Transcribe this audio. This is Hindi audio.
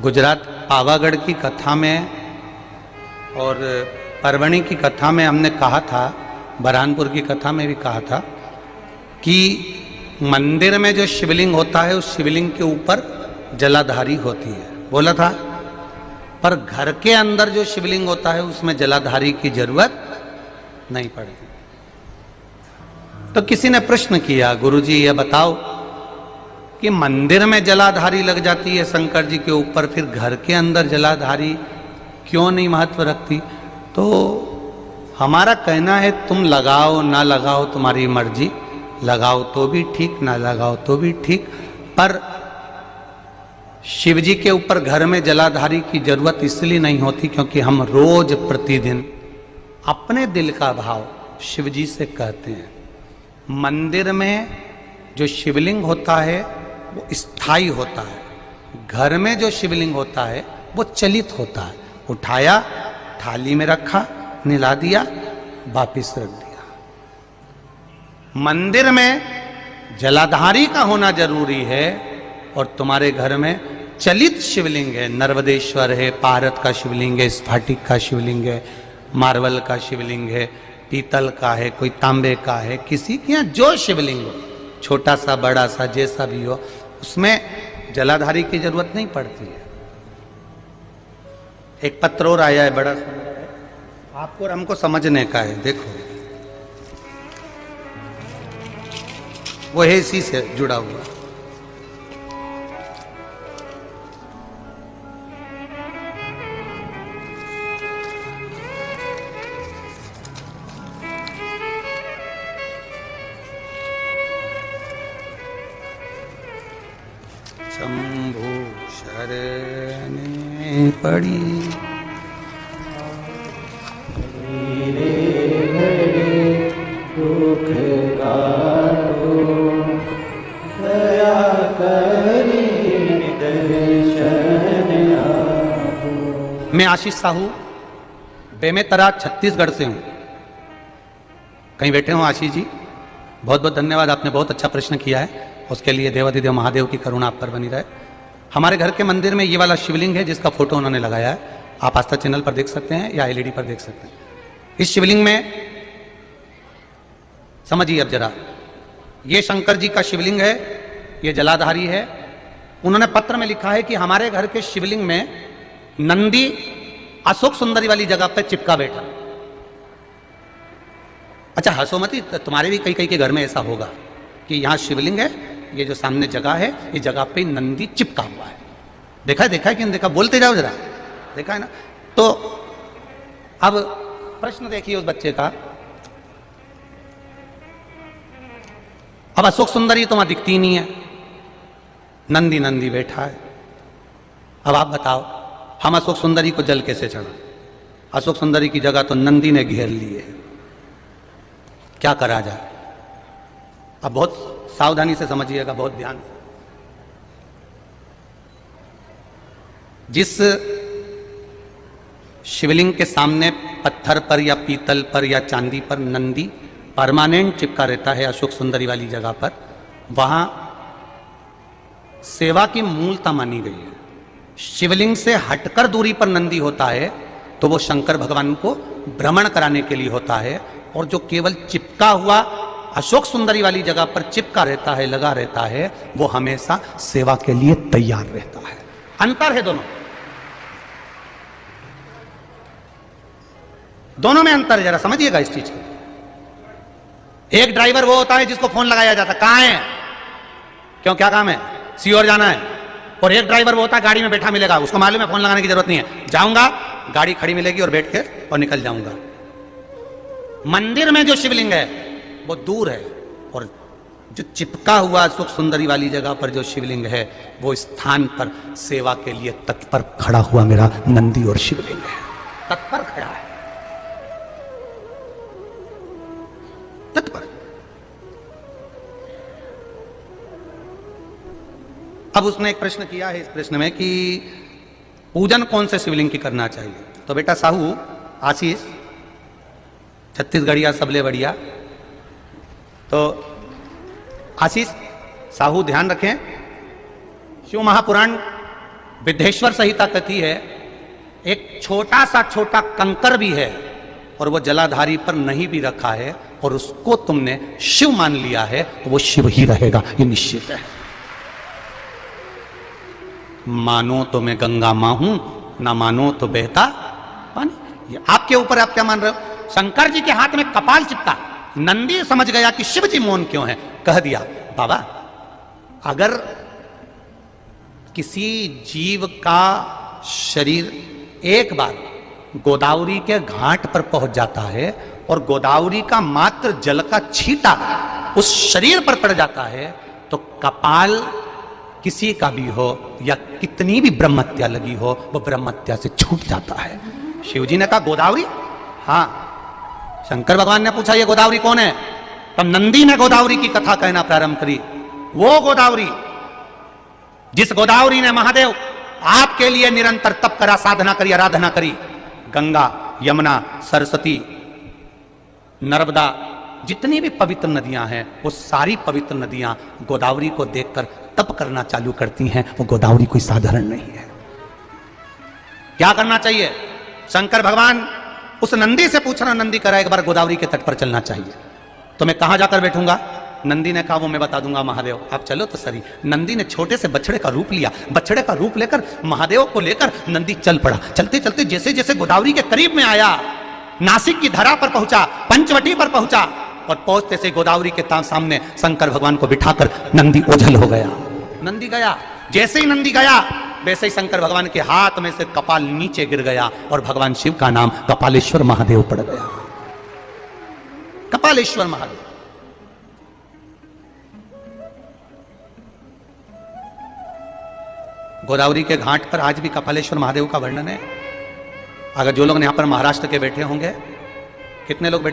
गुजरात पावागढ़ की कथा में और परवणी की कथा में हमने कहा था, बरहानपुर की कथा में भी कहा था कि मंदिर में जो शिवलिंग होता है उस शिवलिंग के ऊपर जलाधारी होती है, बोला था। पर घर के अंदर जो शिवलिंग होता है उसमें जलाधारी की जरूरत नहीं पड़ती। तो किसी ने प्रश्न किया, गुरुजी ये बताओ कि मंदिर में जलाधारी लग जाती है शंकर जी के ऊपर, फिर घर के अंदर जलाधारी क्यों नहीं महत्व रखती? तो हमारा कहना है तुम लगाओ ना लगाओ तुम्हारी मर्जी, लगाओ तो भी ठीक ना लगाओ तो भी ठीक, पर शिव जी के ऊपर घर में जलाधारी की जरूरत इसलिए नहीं होती क्योंकि हम रोज प्रतिदिन अपने दिल का भाव शिव जी से कहते हैं। मंदिर में जो शिवलिंग होता है वो स्थायी होता है, घर में जो शिवलिंग होता है वो चलित होता है। उठाया, थाली में रखा, निला दिया, वापिस रख दिया। मंदिर में जलाधारी का होना जरूरी है और तुम्हारे घर में चलित शिवलिंग है, नर्मदेश्वर है, पारत का शिवलिंग है, स्फटिक का शिवलिंग है, मार्बल का शिवलिंग है, पीतल का है, कोई तांबे का है, किसी के यहाँ जो शिवलिंग हो, छोटा सा बड़ा सा जैसा भी हो, उसमें जलाधारी की जरूरत नहीं पड़ती है। एक पत्र और आया है, बड़ा सुंदर है, आपको और हमको समझने का है। देखो वो है इसी से जुड़ा हुआ। शंभु शरणे पड़ी दुख काटो दया करी दर्शन आपो। मैं आशीष साहू बेमेतरा छत्तीसगढ़ से हूं। कहीं बैठे हो आशीष जी? बहुत बहुत धन्यवाद, आपने बहुत अच्छा प्रश्न किया है, उसके लिए देवाधिदेव महादेव की करुणा आप पर बनी रहे। हमारे घर के मंदिर में ये वाला शिवलिंग है जिसका फोटो उन्होंने लगाया है, आप आस्था चैनल पर देख सकते हैं या एलईडी पर देख सकते हैं। इस शिवलिंग में समझिए अब जरा, ये शंकर जी का शिवलिंग है, ये जलाधारी है। उन्होंने पत्र में लिखा है कि हमारे घर के शिवलिंग में नंदी अशोक सुंदरी वाली जगह पर चिपका बैठा। अच्छा हंसो मत, तुम्हारे भी कई कई के घर में ऐसा होगा कि यहाँ शिवलिंग है, ये जो सामने जगह है, ये जगह पे नंदी चिपका हुआ है। देखा है कि नहीं देखा? बोलते जाओ जरा, देखा है ना? तो अब प्रश्न देखिए उस बच्चे का। अब अशोक सुंदरी तो वहां दिखती नहीं है, नंदी नंदी बैठा है। अब आप बताओ हम अशोक सुंदरी को जल कैसे चढ़ा? अशोक सुंदरी की जगह तो नंदी ने घेर ली है, क्या करा जाए? अब बहुत सावधानी से समझिएगा, बहुत ध्यान से। जिस शिवलिंग के सामने पत्थर पर या पीतल पर या चांदी पर नंदी परमानेंट चिपका रहता है अशोक सुंदरी वाली जगह पर, वहां सेवा की मूलता मानी गई है। शिवलिंग से हटकर दूरी पर नंदी होता है तो वो शंकर भगवान को भ्रमण कराने के लिए होता है, और जो केवल चिपका हुआ अशोक सुंदरी वाली जगह पर चिपका रहता है, लगा रहता है, वो हमेशा सेवा के लिए तैयार रहता है। अंतर है दोनों में अंतर है, जरा समझिएगा इस चीज को। एक ड्राइवर वो होता है जिसको फोन लगाया जाता है, कहां है, क्यों, क्या काम है, सीओर जाना है। और एक ड्राइवर वो होता है गाड़ी में बैठा मिलेगा, उसको मालूम है फोन लगाने की जरूरत नहीं है, जाऊंगा गाड़ी खड़ी मिलेगी और बैठ के और निकल जाऊंगा। मंदिर में जो शिवलिंग है वो दूर है, और जो चिपका हुआ अशोक सुंदरी वाली जगह पर जो शिवलिंग है वो स्थान पर सेवा के लिए तत्पर खड़ा हुआ मेरा नंदी और शिवलिंग है, तत्पर खड़ा है, तत्पर। अब उसने एक प्रश्न किया है इस प्रश्न में कि पूजन कौन से शिवलिंग की करना चाहिए? तो बेटा साहू आशीष छत्तीसगढ़िया सबले बढ़िया, तो आशीष साहू ध्यान रखें, शिव महापुराण विद्धेश्वर संहिता कहती है एक छोटा सा छोटा कंकर भी है और वो जलाधारी पर नहीं भी रखा है और उसको तुमने शिव मान लिया है तो वो शिव ही रहेगा, ये निश्चित है। मानो तो मैं गंगा मां हूं, ना मानो तो बहता पानी। ये आपके ऊपर आप क्या मान रहे हो? शंकर जी के हाथ में कपाल चिपटा, नंदी समझ गया कि शिव जी मौन क्यों है, कह दिया बाबा अगर किसी जीव का शरीर एक बार गोदावरी के घाट पर पहुंच जाता है और गोदावरी का मात्र जल का छींटा उस शरीर पर पड़ जाता है तो कपाल किसी का भी हो या कितनी भी ब्रह्महत्या लगी हो वो ब्रह्महत्या से छूट जाता है। शिवजी ने कहा गोदावरी? हाँ। शंकर भगवान ने पूछा ये गोदावरी कौन है? तब नंदी ने गोदावरी की कथा कहना प्रारंभ करी। वो गोदावरी जिस गोदावरी ने महादेव आपके लिए निरंतर तप करा, साधना करी, आराधना करी, गंगा, यमुना, सरस्वती, नर्मदा, जितनी भी पवित्र नदियां हैं वो सारी पवित्र नदियां गोदावरी को देखकर तप करना चालू करती हैं। वो गोदावरी कोई साधारण नहीं है। क्या करना चाहिए? शंकर भगवान उस नंदी से पूछ रहा, नंदी करा एक बार गोदावरी के तट पर चलना चाहिए। तो मैं कहां जाकर बैठूंगा? नंदी ने कहा वो मैं बता दूंगा महादेव, आप चलो तो सही। नंदी ने छोटे से बछड़े का रूप लिया, बछड़े का रूप लेकर महादेव को लेकर नंदी चल पड़ा। चलते चलते जैसे जैसे गोदावरी के करीब में आया, नासिक की धरा पर पहुंचा, पंचवटी पर पहुंचा और पहुंचते से गोदावरी के सामने शंकर भगवान को बिठाकर नंदी ओझल हो गया। नंदी गया, जैसे ही नंदी गया वैसे ही शंकर भगवान के हाथ में से कपाल नीचे गिर गया और भगवान शिव का नाम कपालेश्वर महादेव पड़ गया। कपालेश्वर महादेव। गोदावरी के घाट पर आज भी कपालेश्वर महादेव का वर्णन है। अगर जो लोग यहां पर महाराष्ट्र के बैठे होंगे, कितने लोग बैठे